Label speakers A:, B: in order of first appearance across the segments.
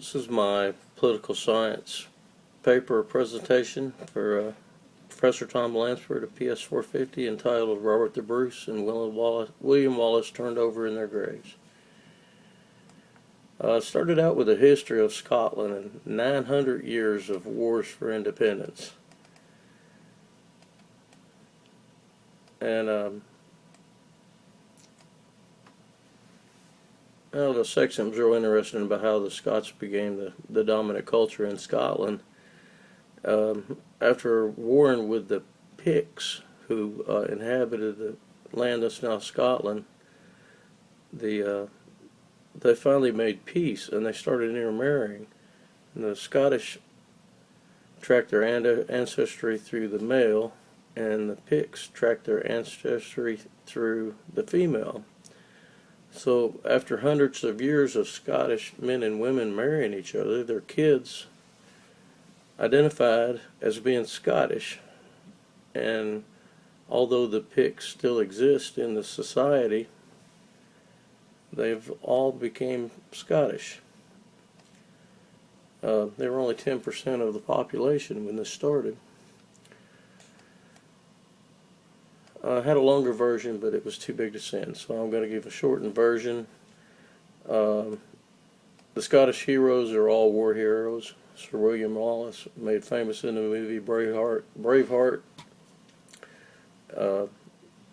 A: This is my political science paper presentation for Professor Tom Lansford of PS 450 entitled Robert the Bruce and William Wallace Turned Over in Their Graves. Started out with a history of Scotland and 900 years of wars for independence. And the section was real interesting about how the Scots became the dominant culture in Scotland. After warring with the Picts, who inhabited the land that's now Scotland, they finally made peace and they started intermarrying. And the Scottish tracked their ancestry through the male, and the Picts tracked their ancestry through the female. So after hundreds of years of Scottish men and women marrying each other, their kids identified as being Scottish. And although the Picts still exist in the society, they've all became Scottish. They were only 10% of the population when this started. I had a longer version, but it was too big to send, so I'm going to give a shortened version. The Scottish heroes are all war heroes. Sir William Wallace, made famous in the movie Braveheart.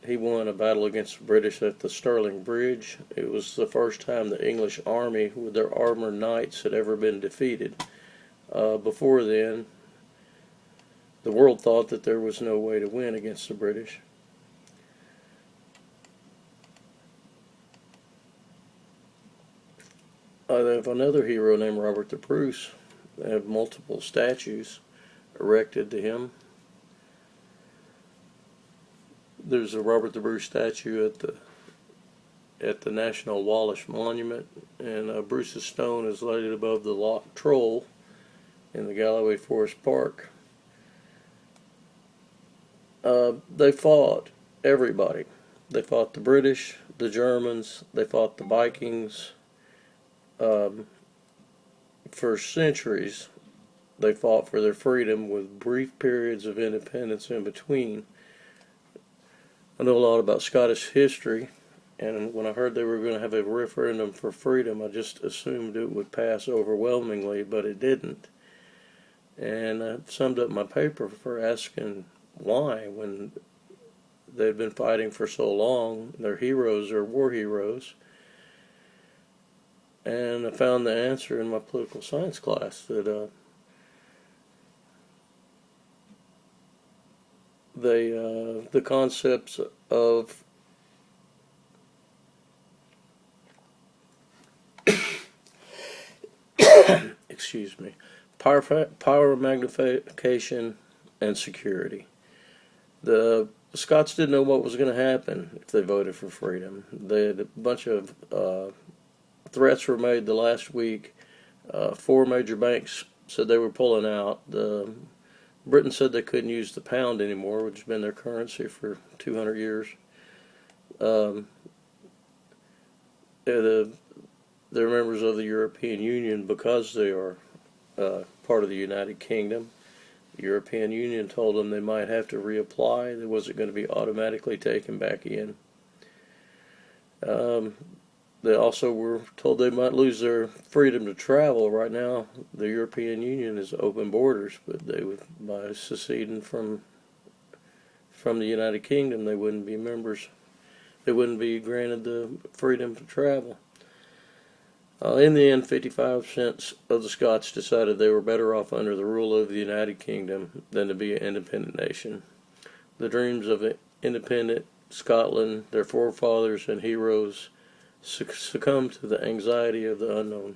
A: He won a battle against the British at the Stirling Bridge. It was the first time the English army with their armored knights had ever been defeated. Before then, the world thought that there was no way to win against the British. They have another hero named Robert the Bruce. They have multiple statues erected to him. There's a Robert the Bruce statue at the National Wallace Monument, and Bruce's stone is laid above the Loch Troll in the Galloway Forest Park. They fought everybody. They fought the British, the Germans, they fought the Vikings. For centuries, they fought for their freedom with brief periods of independence in between. I know a lot about Scottish history, and when I heard they were going to have a referendum for freedom, I just assumed it would pass overwhelmingly, but it didn't. And I summed up my paper for asking why, when they'd been fighting for so long. Their heroes are war heroes. And I found the answer in my political science class, that the concepts of excuse me, power magnification and security. The Scots didn't know what was going to happen if they voted for freedom. They had a bunch of threats were made the last week. 4 major banks said they were pulling out. Britain said they couldn't use the pound anymore, which has been their currency for 200 years. They're members of the European Union because they are part of the United Kingdom. The European Union told them they might have to reapply. They wasn't going to be automatically taken back in. They also were told they might lose their freedom to travel. Right now, the European Union is open borders, but by seceding from the United Kingdom, they wouldn't be members. They wouldn't be granted the freedom to travel. In the end, 55% of the Scots decided they were better off under the rule of the United Kingdom than to be an independent nation. The dreams of independent Scotland, their forefathers and heroes, succumb to the anxiety of the unknown.